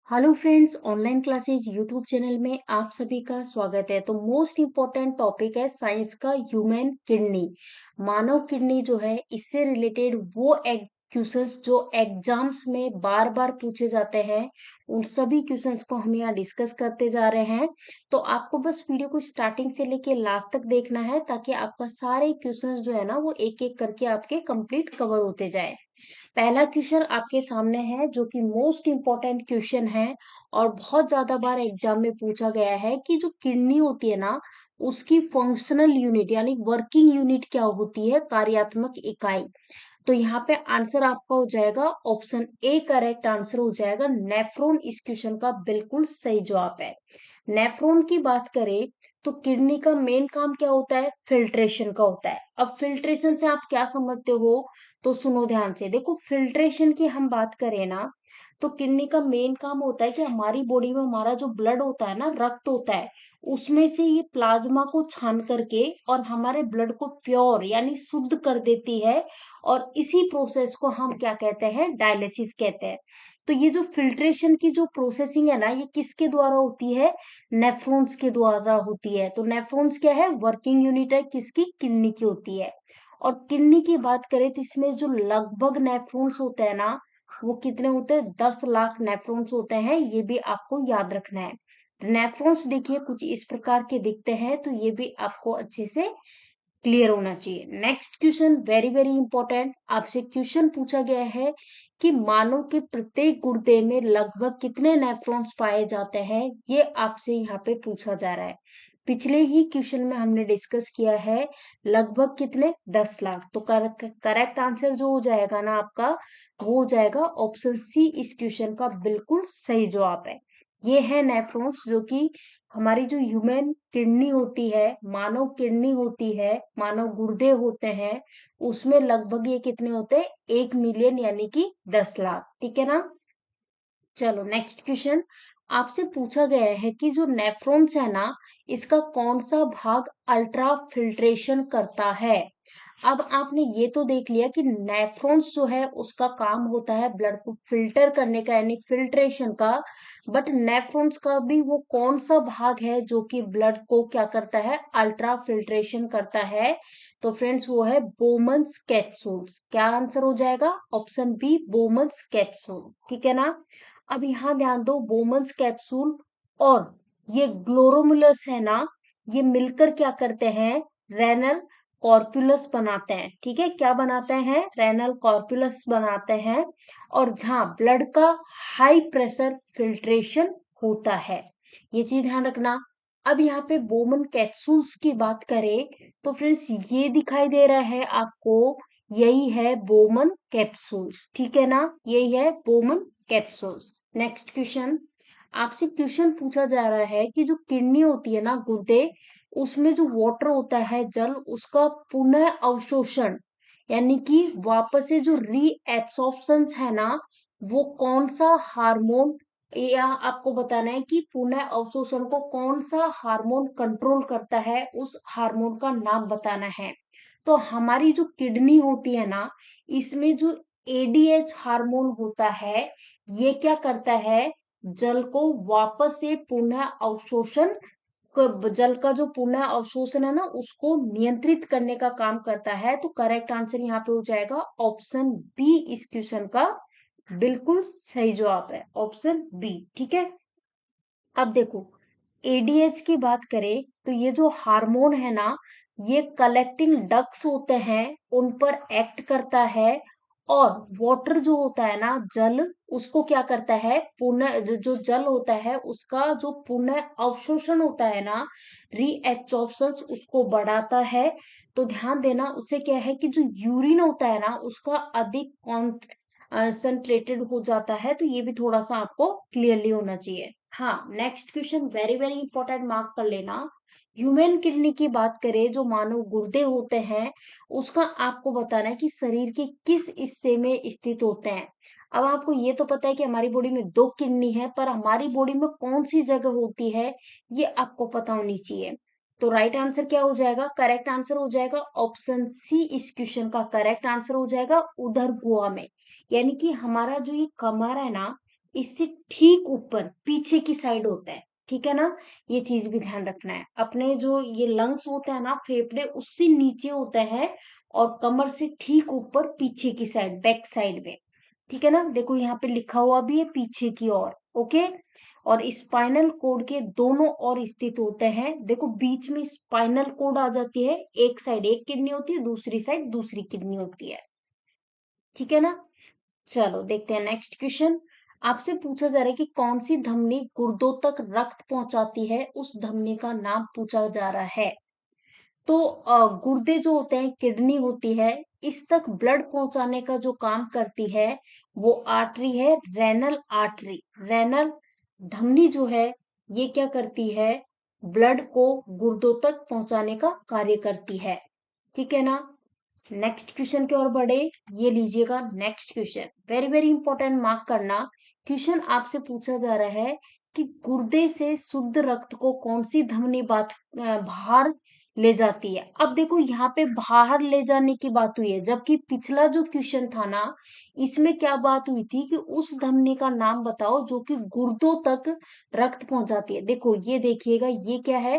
Hello friends, online classes YouTube channel में आप सभी का स्वागत है। तो मोस्ट इम्पोर्टेंट टॉपिक है साइंस का ह्यूमन किडनी। मानव किडनी जो है, इससे रिलेटेड वो क्वेश्चंस जो एग्जाम्स में बार बार पूछे जाते हैं, उन सभी क्वेश्चंस को हम यहाँ डिस्कस करते जा रहे हैं। तो आपको बस वीडियो को स्टार्टिंग से लेके लास्ट तक देखना है, ताकि आपका सारे क्वेश्चंस जो है ना, वो एक एक करके आपके कंप्लीट कवर होते जाए। पहला क्वेश्चन आपके सामने है, जो कि मोस्ट इम्पोर्टेंट क्वेश्चन है और बहुत ज्यादा बार एग्जाम में पूछा गया है कि जो किडनी होती है ना, उसकी फंक्शनल यूनिट यानी वर्किंग यूनिट क्या होती है, कार्यात्मक इकाई। तो यहाँ पे आंसर आपका हो जाएगा ऑप्शन ए। करेक्ट आंसर हो जाएगा नेफ्रॉन। इस क्वेश्चन का बिल्कुल सही जवाब है। नेफ्रॉन की बात करें तो किडनी का मेन काम क्या होता है, फिल्ट्रेशन का होता है। अब फिल्ट्रेशन से आप क्या समझते हो, तो सुनो ध्यान से। देखो, फिल्ट्रेशन की हम बात करें ना, तो किडनी का मेन काम होता है कि हमारी बॉडी में हमारा जो ब्लड होता है ना, रक्त होता है, उसमें से ये प्लाज्मा को छान करके और हमारे ब्लड को प्योर यानी शुद्ध कर देती है। और इसी प्रोसेस को हम क्या कहते हैं, डायलिसिस कहते हैं। तो ये जो फिल्ट्रेशन की जो प्रोसेसिंग है ना, ये किसके द्वारा होती है, नेफ्रॉन्स के द्वारा होती है। तो नेफ्रॉन्स क्या है, वर्किंग यूनिट है किसकी, किडनी की होती है। और किडनी की बात करें तो इसमें जो लगभग नेफ्रॉन्स होते हैं ना, वो कितने होते हैं, 10 लाख नेफ्रॉन्स होते हैं। ये भी आपको याद रखना है। नेफ्रॉन्स देखिए कुछ इस प्रकार के दिखते हैं, तो ये भी आपको अच्छे से क्लियर होना चाहिए। Next question very very important, आपसे क्वेश्चन पूछा गया है कि मानव के प्रत्येक गुर्दे में लगभग कितने नेफ्रॉन्स पाए जाते हैं, ये आपसे यहाँ पे पूछा जा रहा है। पिछले ही क्वेश्चन में हमने डिस्कस किया है लगभग कितने, 10 लाख। तो करेक्ट आंसर जो हो जाएगा ना आपका, वो हो जाएगा ऑप्शन सी। इस क्वेश्चन का बिल्कुल सही जवाब है। ये है नेफ्रॉन्स, जो कि हमारी जो ह्यूमन किडनी होती है, मानव किडनी होती है, मानव गुर्दे होते हैं, उसमें लगभग ये कितने होते हैं, 1 मिलियन यानी कि 10 लाख। ठीक है ना। चलो नेक्स्ट क्वेश्चन आपसे पूछा गया है कि जो नेफ्रॉन्स है ना, इसका कौन सा भाग अल्ट्रा फिल्ट्रेशन करता है। अब आपने ये तो देख लिया कि नेफ्रॉन्स जो है उसका काम होता है ब्लड को फिल्टर करने का यानी फिल्ट्रेशन का। बट नेफ्रॉन्स का भी वो कौन सा भाग है जो कि ब्लड को क्या करता है, अल्ट्रा फिल्ट्रेशन करता है। तो फ्रेंड्स वो है बोमन्स कैप्सूल्स। क्या आंसर हो जाएगा, ऑप्शन बी, बोमन्स कैप्सूल। ठीक है ना। अब यहाँ ध्यान दो, बोमन्स कैप्सूल और ये ग्लोरोमुलस है ना, ये मिलकर क्या करते हैं, रेनल कॉर्पुलस बनाते हैं। ठीक है, क्या बनाते हैं, रेनल कॉर्पुलस बनाते हैं। और जहां ब्लड का हाई प्रेशर फिल्ट्रेशन होता है, ये चीज ध्यान रखना। अब यहाँ पे बोमन कैप्सूल्स की बात करें तो फ्रेंड्स ये दिखाई दे रहा है आपको, यही है बोमन कैप्सूल्स। ठीक है ना, यही है बोमन कैप्सूल्स। नेक्स्ट क्वेश्चन आपसे क्वेश्चन पूछा जा रहा है कि जो किडनी होती है ना, गुर्दे, उसमें जो वाटर होता है, जल, उसका पुनः अवशोषण यानी कि वापस से जो रीएब्सॉर्प्शन है ना, वो कौन सा हार्मोन, या आपको बताना है कि पुनः अवशोषण को कौन सा हार्मोन कंट्रोल करता है, उस हार्मोन का नाम बताना है। तो हमारी जो किडनी होती है ना, इसमें जो एडीएच हार्मोन होता है, ये क्या करता है, जल को वापस से पुनः अवशोषण, जल का जो पुनः अवशोषण है ना, उसको नियंत्रित करने का काम करता है। तो करेक्ट आंसर यहाँ पे हो जाएगा ऑप्शन बी। इस क्वेश्चन का बिल्कुल सही जवाब है ऑप्शन बी। ठीक है। अब देखो, एडीएच की बात करें तो ये जो हार्मोन है ना, ये कलेक्टिंग डक्ट्स होते हैं, उन पर एक्ट करता है। और वाटर जो होता है ना, जल, उसको क्या करता है, पुनः, जो जल होता है उसका जो पुनः अवशोषण होता है ना, रीएब्सॉर्प्शन, उसको बढ़ाता है। तो ध्यान देना, उससे क्या है कि जो यूरिन होता है ना, उसका अधिक कंसंट्रेटेड हो जाता है। तो ये भी थोड़ा सा आपको क्लियरली होना चाहिए। हाँ, next question very very important, mark कर लेना। ह्यूमन किडनी की बात करें, जो मानव गुर्दे होते हैं, उसका आपको बताना है कि शरीर के किस हिस्से में स्थित होते हैं। अब आपको ये तो पता है कि हमारी बॉडी में 2 किडनी है, पर हमारी बॉडी में कौन सी जगह होती है, ये आपको पता होनी चाहिए। तो राइट आंसर क्या हो जाएगा, करेक्ट आंसर हो जाएगा ऑप्शन सी। इस क्वेश्चन का करेक्ट आंसर हो जाएगा उधर गुहा में। यानी कि हमारा जो ये कमर है ना, इससे ठीक ऊपर पीछे की साइड होता है, ठीक है ना। ये चीज भी ध्यान रखना है। अपने जो ये लंग्स होते हैं ना, फेफड़े, उससे नीचे होता है, और कमर से ठीक ऊपर पीछे की साइड, बैक साइड में, ठीक है ना। देखो यहाँ पे लिखा हुआ भी है पीछे की ओर, ओके। और स्पाइनल कोड के दोनों ओर स्थित होते हैं। देखो बीच में स्पाइनल कोड आ जाती है, एक साइड एक किडनी होती है, दूसरी साइड दूसरी किडनी होती है, ठीक है ना। चलो देखते हैं नेक्स्ट क्वेश्चन। आपसे पूछा जा रहा है कि कौन सी धमनी गुर्दों तक रक्त पहुंचाती है, उस धमनी का नाम पूछा जा रहा है। तो गुर्दे जो होते हैं, किडनी होती है, इस तक ब्लड पहुंचाने का जो काम करती है वो आर्टरी है, रेनल आर्टरी। रेनल धमनी जो है ये क्या करती है, ब्लड को गुर्दों तक पहुंचाने का कार्य करती है, ठीक है ना। नेक्स्ट क्वेश्चन की ओर बढ़े। ये लीजिएगा next question, very very important, mark करना। क्वेश्चन आपसे पूछा जा रहा है कि गुर्दे से शुद्ध रक्त को कौन सी धमनी बाहर ले जाती है। अब देखो यहाँ पे बाहर ले जाने की बात हुई है, जबकि पिछला जो क्वेश्चन था ना, इसमें क्या बात हुई थी कि उस धमनी का नाम बताओ जो कि गुर्दों तक रक्त पहुंचाती है। देखो ये देखिएगा, ये क्या है,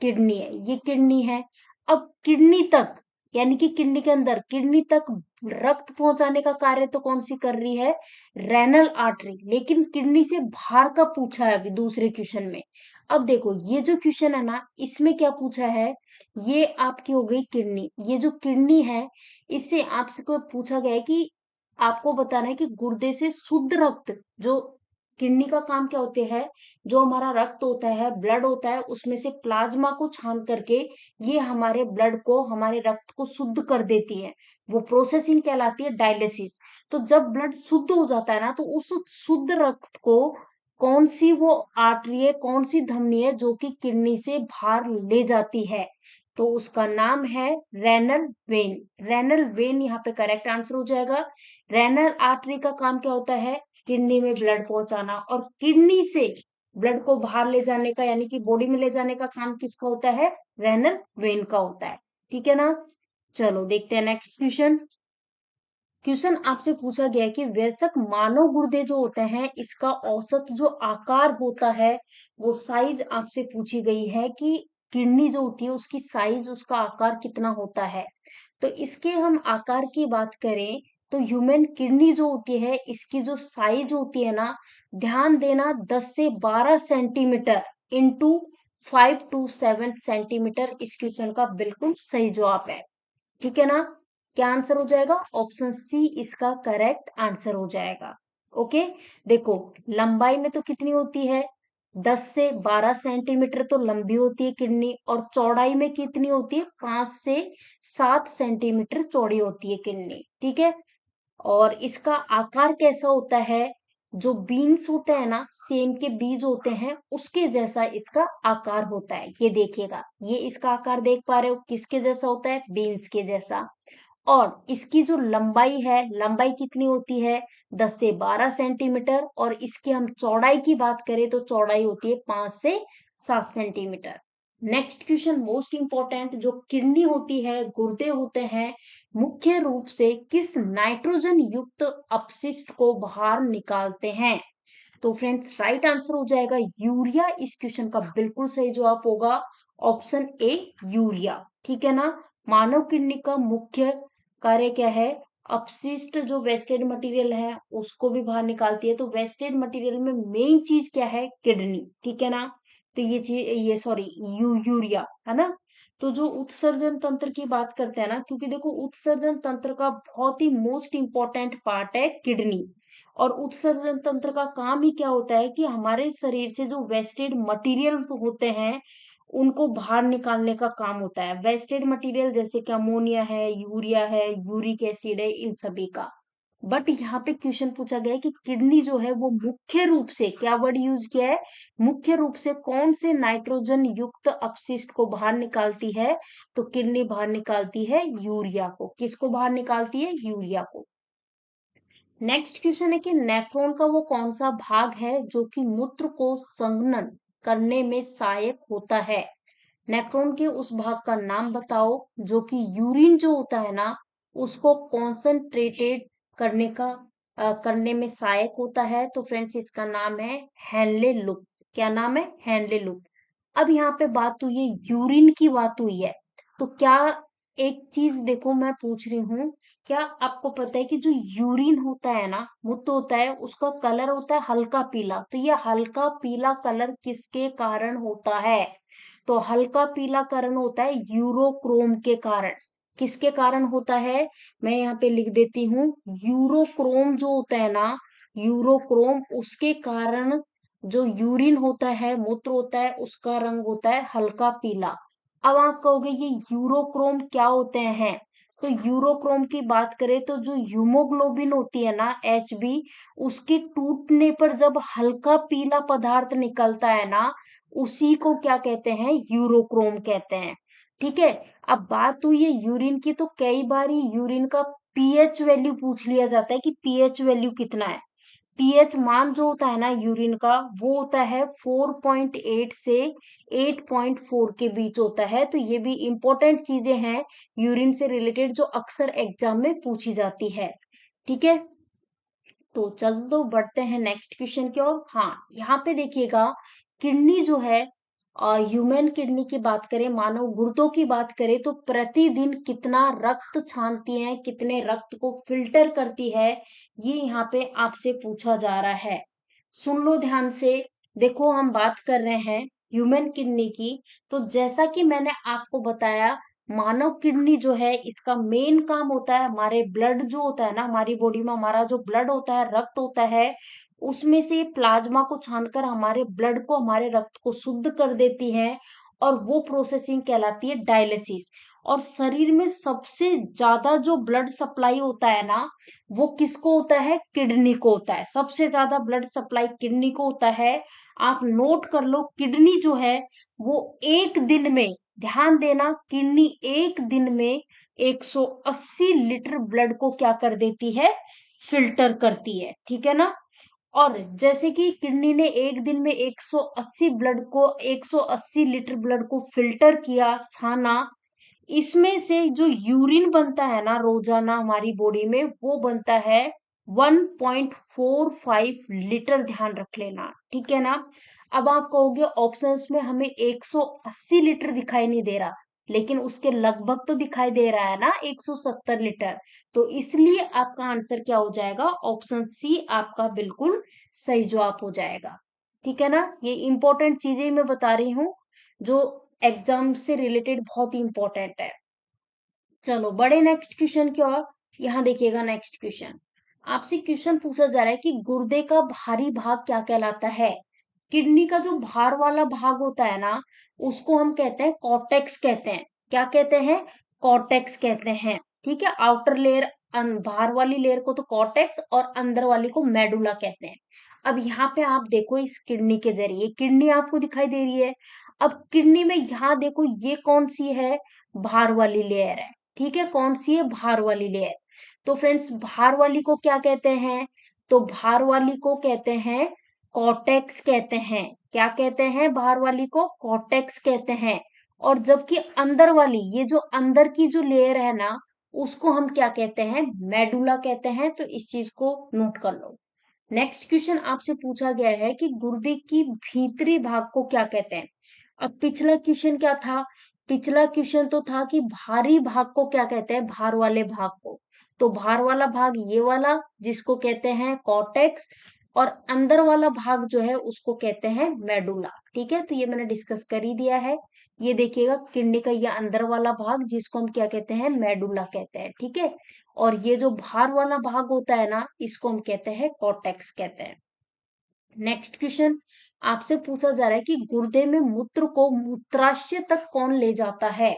किडनी है, ये किडनी है। अब किडनी तक, यानी कि किडनी के अंदर, किडनी तक रक्त पहुंचाने का कार्य तो कौन सी कर रही है, रेनल आर्टरी। लेकिन किडनी से बाहर का पूछा है अभी दूसरे क्वेश्चन में। अब देखो ये जो क्वेश्चन है ना, इसमें क्या पूछा है, ये आपकी हो गई किडनी। ये जो किडनी है, इससे आपसे को पूछा गया है कि आपको बताना है कि गुर्दे से शुद्ध रक्त, जो किडनी का काम क्या होते हैं, जो हमारा रक्त होता है, ब्लड होता है, उसमें से प्लाज्मा को छान करके ये हमारे ब्लड को, हमारे रक्त को शुद्ध कर देती है। वो प्रोसेसिंग कहलाती है डायलिसिस। तो जब ब्लड शुद्ध हो जाता है ना, तो उस शुद्ध रक्त को कौन सी वो आर्टरी है, कौन सी धमनी है जो कि किडनी से बाहर ले जाती है, तो उसका नाम है रेनल वेन। रेनल वेन यहाँ पे करेक्ट आंसर हो जाएगा। रेनल आर्टरी का काम क्या होता है, किडनी में ब्लड पहुंचाना, और किडनी से ब्लड को बाहर ले जाने का, यानी कि बॉडी में ले जाने का काम किसका होता है, रेनल वेन का होता है, ठीक है ना। चलो देखते हैं नेक्स्ट क्वेश्चन। क्वेश्चन आपसे पूछा गया है कि वयस्क मानव गुर्दे जो होते हैं, इसका औसत जो आकार होता है, वो साइज आपसे पूछी गई है कि किडनी जो होती है उसकी साइज, उसका आकार कितना होता है। तो इसके हम आकार की बात करें तो ह्यूमन किडनी जो होती है, इसकी जो साइज होती है ना, ध्यान देना, 10 से 12 सेंटीमीटर इंटू 5 to 7 सेंटीमीटर, इस क्वेश्चन का बिल्कुल सही जवाब है, ठीक है ना। क्या आंसर हो जाएगा, ऑप्शन सी इसका करेक्ट आंसर हो जाएगा, ओके। देखो लंबाई में तो कितनी होती है, 10 से 12 सेंटीमीटर तो लंबी होती है किडनी, और चौड़ाई में कितनी होती है, 5 से 7 सेंटीमीटर चौड़ी होती है किडनी, ठीक है। और इसका आकार कैसा होता है, जो बीन्स होते हैं ना, सेम के बीज होते हैं, उसके जैसा इसका आकार होता है। ये देखिएगा, ये इसका आकार देख पा रहे हो, किसके जैसा होता है, बीन्स के जैसा। और इसकी जो लंबाई है, लंबाई कितनी होती है, 10 से 12 सेंटीमीटर, और इसकी हम चौड़ाई की बात करें तो चौड़ाई होती है 5 से 7 centimetre. Next question most important, जो किडनी होती है, गुर्दे होते हैं, मुख्य रूप से किस नाइट्रोजन युक्त अपशिष्ट को बाहर निकालते हैं। तो फ्रेंड्स राइट आंसर हो जाएगा यूरिया, इस क्वेश्चन का बिल्कुल सही जवाब होगा ऑप्शन ए, यूरिया, ठीक है ना। मानव किडनी का मुख्य कार्य क्या है, अपशिष्ट जो वेस्टेड मटेरियल है उसको भी बाहर निकालती है। तो वेस्टेड मटेरियल में मेन चीज क्या है, किडनी, ठीक है ना। तो ये चीज, ये सॉरी, यूरिया है ना। तो जो उत्सर्जन तंत्र की बात करते हैं ना, क्योंकि देखो उत्सर्जन तंत्र का बहुत ही मोस्ट इंपॉर्टेंट पार्ट है किडनी। और उत्सर्जन तंत्र का काम ही क्या होता है कि हमारे शरीर से जो वेस्टेड मटेरियल होते हैं उनको बाहर निकालने का काम होता है। वेस्टेड मटेरियल जैसे कि अमोनिया है, यूरिया है, यूरिक एसिड है, इन सभी का। बट यहाँ पे क्वेश्चन पूछा गया है कि किडनी जो है वो मुख्य रूप से, क्या वर्ड यूज किया है, मुख्य रूप से कौन से नाइट्रोजन युक्त अपशिष्ट को बाहर निकालती है। तो किडनी बाहर निकालती है यूरिया को। किसको बाहर निकालती है, यूरिया को। नेक्स्ट क्वेश्चन है कि नेफ्रॉन का वो कौन सा भाग है जो कि मूत्र को संघनन करने में सहायक होता है। नेफ्रॉन के उस भाग का नाम बताओ जो कि यूरिन जो होता है ना, उसको कॉन्सेंट्रेटेड करने का करने में सहायक होता है, तो फ्रेंड्स इसका नाम है हेनले लूप। क्या नाम है? Henle loop. अब यहाँ पे बात हुई है, यूरिन की बात हुई है, तो क्या, एक चीज देखो मैं पूछ रही हूँ, क्या आपको पता है कि जो यूरिन होता है ना, मूत्र होता है, उसका कलर होता है हल्का पीला, तो ये हल्का पीला कलर किसके कारण होता है? तो हल्का पीला कारण होता है यूरोक्रोम के कारण। किसके कारण होता है? मैं यहाँ पे लिख देती हूँ, यूरोक्रोम जो होता है ना, यूरोक्रोम, उसके कारण जो यूरिन होता है, मूत्र होता है, उसका रंग होता है हल्का पीला। अब आप कहोगे ये यूरोक्रोम क्या होते हैं? तो यूरोक्रोम की बात करें तो जो हीमोग्लोबिन होती है ना, एचबी, उसके टूटने पर जब हल्का पीला पदार्थ निकलता है ना, उसी को क्या कहते हैं? यूरोक्रोम कहते हैं। ठीक है। अब बात हुई है यूरिन की, तो कई बार यूरिन का पीएच वैल्यू पूछ लिया जाता है कि पीएच वैल्यू कितना है। पीएच मान जो होता है ना यूरिन का, वो होता है 4.8 से 8.4 के बीच होता है। तो ये भी इंपॉर्टेंट चीजें हैं यूरिन से रिलेटेड, जो अक्सर एग्जाम में पूछी जाती है। ठीक है। तो चलो बढ़ते हैं नेक्स्ट क्वेश्चन की ओर। हाँ, यहाँ पे देखिएगा, किडनी जो है, ह्यूमन किडनी की बात करें, मानव गुर्दों की बात करें, तो प्रतिदिन कितना रक्त छानती है, कितने रक्त को फिल्टर करती है, ये यहाँ पे आपसे पूछा जा रहा है। सुन लो ध्यान से। देखो, हम बात कर रहे हैं ह्यूमन किडनी की, तो जैसा कि मैंने आपको बताया, मानव किडनी जो है, इसका मेन काम होता है, हमारे ब्लड जो होता है ना, हमारी बॉडी में हमारा जो ब्लड होता है, रक्त होता है, उसमें से प्लाज्मा को छानकर हमारे ब्लड को, हमारे रक्त को शुद्ध कर देती है, और वो प्रोसेसिंग कहलाती है डायलिसिस। और शरीर में सबसे ज्यादा जो ब्लड सप्लाई होता है ना, वो किसको होता है? किडनी को होता है। सबसे ज्यादा ब्लड सप्लाई किडनी को होता है। आप नोट कर लो, किडनी जो है वो एक दिन में, ध्यान देना, किडनी एक दिन में 180 लीटर ब्लड को क्या कर देती है? फिल्टर करती है। ठीक है ना? और जैसे कि किडनी ने एक दिन में 180 लीटर ब्लड को फिल्टर किया, छाना, इसमें से जो यूरिन बनता है ना रोजाना हमारी बॉडी में, वो बनता है 1.45 लीटर। ध्यान रख लेना। ठीक है ना? अब आप कहोगे ऑप्शंस में हमें 180 लीटर दिखाई नहीं दे रहा, लेकिन उसके लगभग तो दिखाई दे रहा है ना, 170 लीटर। तो इसलिए आपका आंसर क्या हो जाएगा? ऑप्शन सी आपका बिल्कुल सही जवाब हो जाएगा। ठीक है ना? ये इंपॉर्टेंट चीजें मैं बता रही हूँ, जो एग्जाम से रिलेटेड बहुत ही इंपॉर्टेंट है। चलो बड़े नेक्स्ट क्वेश्चन की ओर। यहाँ देखिएगा नेक्स्ट क्वेश्चन। आपसे क्वेश्चन पूछा जा रहा है कि गुर्दे का भारी भाग क्या कहलाता है? किडनी का जो भार वाला भाग होता है ना, उसको हम कहते हैं कॉर्टेक्स कहते हैं। क्या कहते हैं? कॉर्टेक्स कहते हैं। ठीक है। आउटर लेयर, बाहर वाली लेयर को तो कॉर्टेक्स, और अंदर वाली को मेडुला कहते हैं। अब यहाँ पे आप देखो, इस किडनी के जरिए किडनी आपको दिखाई दे रही है। अब किडनी में यहाँ देखो, ये कौन सी है? भार वाली लेयर है। ठीक है। कौन सी है? भार वाली लेयर। तो फ्रेंड्स, भार वाली को क्या कहते हैं? तो भार वाली को कहते हैं कॉर्टेक्स कहते हैं। क्या कहते हैं? भार वाली को कॉर्टेक्स कहते हैं। और जबकि अंदर वाली, ये जो अंदर की जो लेयर है ना, उसको हम क्या कहते हैं? मेडुला कहते हैं। तो इस चीज को नोट कर लो। नेक्स्ट क्वेश्चन आपसे पूछा गया है कि गुर्दे की भीतरी भाग को क्या कहते हैं? अब पिछला क्वेश्चन क्या था? पिछला क्वेश्चन तो था कि भारी भाग को क्या कहते हैं? भार वाले भाग को। तो भार वाला भाग ये वाला, जिसको कहते हैं कॉर्टेक्स, और अंदर वाला भाग जो है उसको कहते हैं मेडुला। ठीक है। तो ये मैंने डिस्कस कर ही दिया है। ये देखिएगा, किडनी का ये अंदर वाला भाग, जिसको हम क्या कहते हैं? मेडुला कहते हैं। ठीक है। और ये जो भार वाला भाग होता है ना, इसको हम कहते हैं कॉर्टेक्स कहते हैं। नेक्स्ट क्वेश्चन आपसे पूछा जा रहा है कि गुर्दे में मूत्र को मूत्राशय तक कौन ले जाता है?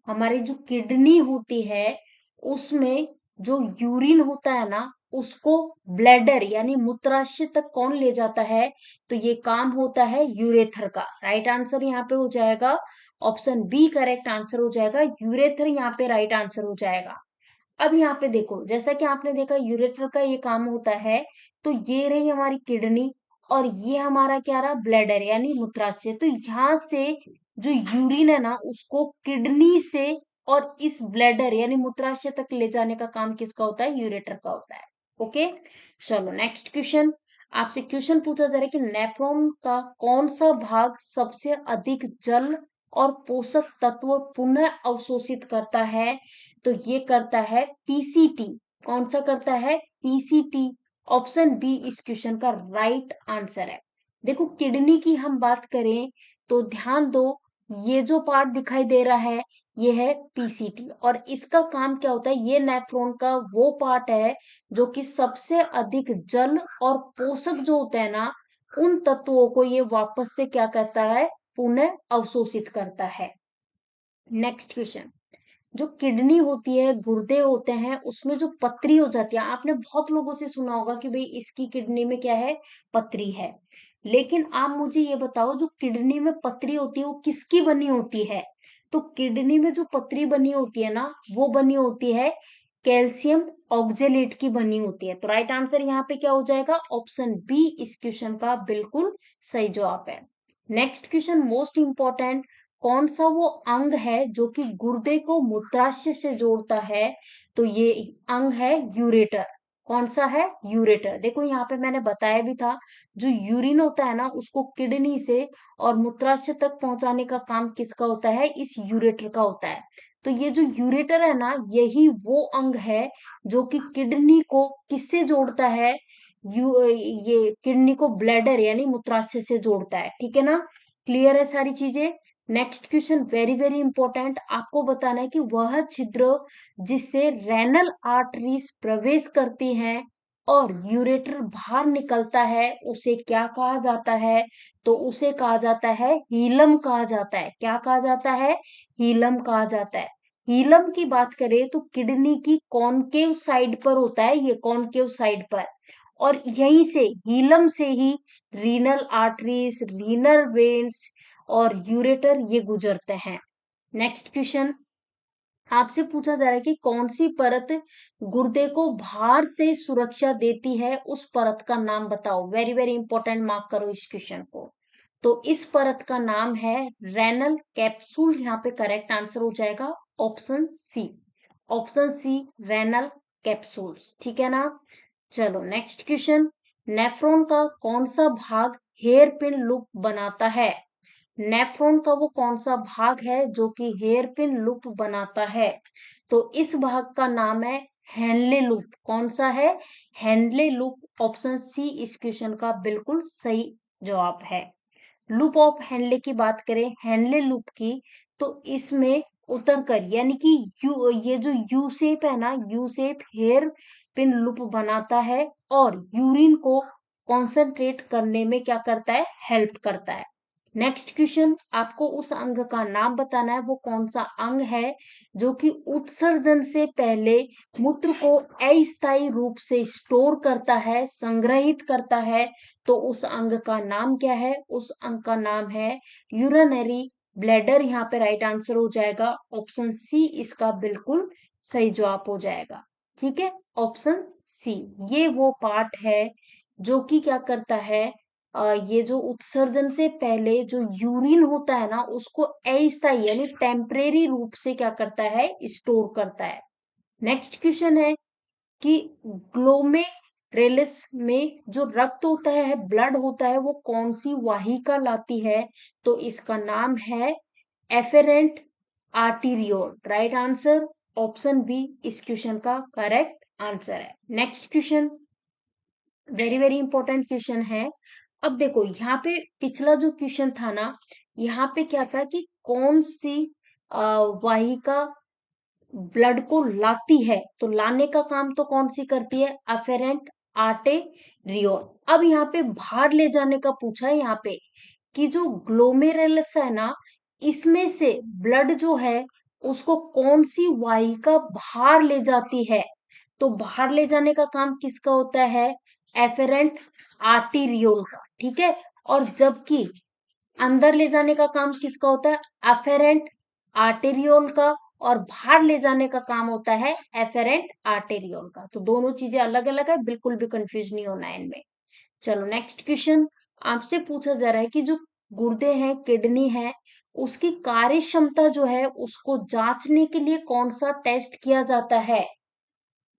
हमारी जो किडनी होती है, उसमें जो यूरिन होता है ना, उसको ब्लैडर यानी मूत्राशय तक कौन ले जाता है? तो ये काम होता है यूरेथर का। राइट आंसर यहाँ पे हो जाएगा ऑप्शन बी, करेक्ट आंसर हो जाएगा यूरेथर, यहाँ पे राइट आंसर हो जाएगा। अब यहाँ पे देखो, जैसा कि आपने देखा यूरेटर का ये काम होता है, तो ये रही हमारी किडनी, और ये हमारा क्या रहा? ब्लैडर यानी मूत्राशय। तो यहाँ से जो यूरिन है ना, उसको किडनी से और इस ब्लैडर यानी मूत्राशय तक ले जाने का काम किसका होता है? यूरेटर का होता है। ओके, चलो नेक्स्ट क्वेश्चन। आपसे क्वेश्चन पूछा जा रहा है कि नेफ्रॉन का कौन सा भाग सबसे अधिक जल और पोषक तत्व पुनः अवशोषित करता है? तो ये करता है पीसीटी। कौन सा करता है? पीसीटी। ऑप्शन बी इस क्वेश्चन का राइट आंसर है। देखो, किडनी की हम बात करें तो ध्यान दो, ये जो पार्ट दिखाई दे रहा है ये है पीसीटी, और इसका काम क्या होता है? ये नेफ्रॉन का वो पार्ट है जो कि सबसे अधिक जल और पोषक जो होते हैं ना, उन तत्वों को ये वापस से क्या करता है? पुनः अवशोषित करता है। Next question. जो किडनी होती है, गुर्दे होते हैं, उसमें जो पथरी हो जाती है, आपने बहुत लोगों से सुना होगा कि भाई इसकी किडनी में क्या है? पथरी है। लेकिन आप मुझे ये बताओ, जो किडनी में पथरी होती है वो किसकी बनी होती है? तो किडनी में जो पथरी बनी होती है ना, वो बनी होती है कैल्शियम ऑक्जेलेट की बनी होती है। तो राइट आंसर यहाँ पे क्या हो जाएगा? ऑप्शन बी इस क्वेश्चन का बिल्कुल सही जवाब है। Next question most important. कौन सा वो अंग है जो कि गुर्दे को मूत्राशय से जोड़ता है? तो ये अंग है यूरेटर। कौन सा है? यूरेटर। देखो यहाँ पे मैंने बताया भी था, जो यूरिन होता है ना, उसको किडनी से और मूत्राशय तक पहुंचाने का काम किसका होता है? इस यूरेटर का होता है। तो ये जो यूरेटर है ना, यही वो अंग है जो कि किडनी को किससे जोड़ता है? ये किडनी को ब्लैडर यानी मूत्राशय से जोड़ता है। ठीक है ना? क्लियर है सारी चीजें? Next question very very important. आपको बताना है कि वह छिद्र जिससे रेनल आर्टरीज प्रवेश करती हैं और यूरेटर बाहर निकलता है, उसे क्या कहा जाता है? तो उसे कहा जाता है हीलम कहा जाता है। क्या कहा जाता है? हीलम कहा जाता है। हीलम की बात करें तो किडनी की कॉनकेव साइड पर होता है, ये कॉनकेव साइड पर, और यहीं से, हीलम से ही रीनल आर्टरीज, रीनल वेन्स और यूरेटर ये गुजरते हैं। Next question. आपसे पूछा जा रहा है कि कौन सी परत गुर्दे को भार से सुरक्षा देती है? उस परत का नाम बताओ। वेरी वेरी इंपॉर्टेंट, मार्क करो इस क्वेश्चन को। तो इस परत का नाम है रेनल कैप्सूल। यहाँ पे करेक्ट आंसर हो जाएगा option C. Option C renal capsules. ठीक है ना? चलो नेक्स्ट क्वेश्चन। नेफ्रॉन का कौन सा भाग हेयर पिन लूप बनाता है? नेफ्रॉन का वो कौन सा भाग है जो कि हेयर पिन लूप बनाता है? तो इस भाग का नाम है हेनले लूप। कौन सा है? Henle loop. ऑप्शन सी इस क्वेश्चन का बिल्कुल सही जवाब है। लूप ऑफ हेनले की बात करें, हेनले लूप की, तो इसमें उतर कर यानी कि ये जो यू शेप है ना, U shape hair pin loop बनाता है और यूरिन को कॉन्सेंट्रेट करने में क्या करता है? हेल्प करता है। Next question. आपको उस अंग का नाम बताना है, वो कौन सा अंग है जो कि उत्सर्जन से पहले मूत्र को अस्थायी रूप से स्टोर करता है, संग्रहित करता है? तो उस अंग का नाम क्या है? उस अंग का नाम है यूरिनरी ब्लैडर। यहाँ पे राइट आंसर हो जाएगा ऑप्शन सी, इसका बिल्कुल सही जवाब हो जाएगा। ठीक है, ऑप्शन सी। ये वो पार्ट है जो कि क्या करता है? ये जो उत्सर्जन से पहले जो यूरिन होता है ना, उसको अस्थायी यानी टेम्परेरी रूप से क्या करता है? स्टोर करता है। नेक्स्ट क्वेश्चन है कि ग्लोमेरुलस में जो रक्त होता है, ब्लड होता है, वो कौन सी वाहिका लाती है? तो इसका नाम है efferent arteriole. Right answer option B इस क्वेश्चन का करेक्ट आंसर है। Next question very very important question है। अब देखो यहाँ पे पिछला जो क्वेश्चन था ना, यहाँ पे क्या था कि कौन सी वाहिका ब्लड को लाती है? तो लाने का काम तो कौन सी करती है? Afferent arteriole. अब यहाँ पे बाहर ले जाने का पूछा है यहाँ पे, कि जो ग्लोमेरुलस है ना, इसमें से ब्लड जो है उसको कौन सी वाहिका बाहर ले जाती है? तो बाहर ले जाने का काम किसका होता है? एफेरेंट आर्टीरियोल का। ठीक है, और जबकि अंदर ले जाने का काम किसका होता है? अफेरेंट आर्टेरियोल का, और बाहर ले जाने का काम होता है एफेरेंट आर्टेरियोल का। तो दोनों चीजें अलग अलग है, बिल्कुल भी कंफ्यूज नहीं होना है इनमें। चलो नेक्स्ट क्वेश्चन। आपसे पूछा जा रहा है कि जो गुर्दे हैं, किडनी है, उसकी कार्य क्षमता जो है उसको जांचने के लिए कौन सा टेस्ट किया जाता है?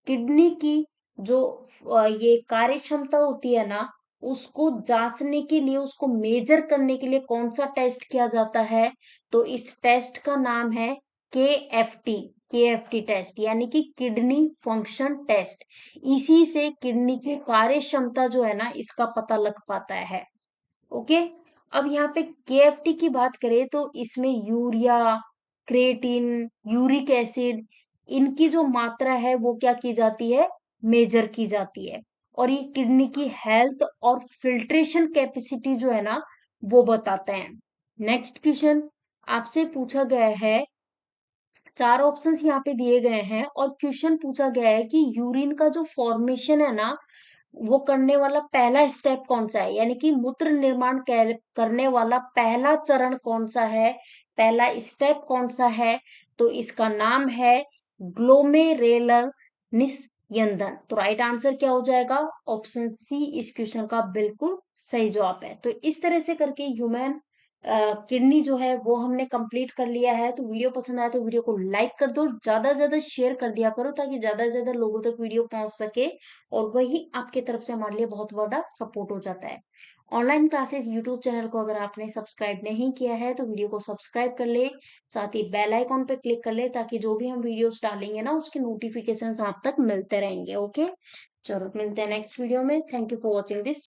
किडनी की जो ये कार्य क्षमता होती है ना, उसको जांचने के लिए, उसको मेजर करने के लिए कौन सा टेस्ट किया जाता है? तो इस टेस्ट का नाम है केएफटी। केएफटी टेस्ट यानी कि किडनी फंक्शन टेस्ट। इसी से किडनी की कार्य क्षमता जो है ना, इसका पता लग पाता है। ओके। अब यहाँ पे केएफटी की बात करें तो इसमें यूरिया, क्रेटिन, यूरिक एसिड, इनकी जो मात्रा है वो क्या की जाती है? मेजर की जाती है। और ये किडनी की हेल्थ और फिल्ट्रेशन कैपेसिटी जो है ना, वो बताते हैं। नेक्स्ट क्वेश्चन आपसे पूछा गया है, चार ऑप्शंस यहाँ पे दिए गए हैं और क्वेश्चन पूछा गया है कि यूरिन का जो फॉर्मेशन है ना, वो करने वाला पहला स्टेप कौन सा है? यानी कि मूत्र निर्माण करने वाला पहला चरण कौन सा है? पहला स्टेप कौन सा है? तो इसका नाम है ग्लोमेरेलर निस्यंदन। तो राइट आंसर क्या हो जाएगा? ऑप्शन सी इस क्वेश्चन का बिल्कुल सही जवाब है। तो इस तरह से करके ह्यूमन किडनी जो है वो हमने कंप्लीट कर लिया है। तो वीडियो पसंद आया तो वीडियो को लाइक कर दो, ज्यादा से ज्यादा शेयर कर दिया करो ताकि ज्यादा से ज्यादा लोगों तक वीडियो पहुंच सके, और वही आपकी तरफ से हमारे लिए बहुत बड़ा सपोर्ट हो जाता है। ऑनलाइन क्लासेस यूट्यूब चैनल को अगर आपने सब्सक्राइब नहीं किया है तो वीडियो को सब्सक्राइब कर ले, साथ ही बेल आइकॉन पे क्लिक कर ले ताकि जो भी हम वीडियोस डालेंगे ना, उसके नोटिफिकेशन आप तक मिलते रहेंगे। ओके, चलो मिलते हैं नेक्स्ट वीडियो में। Thank you for watching this.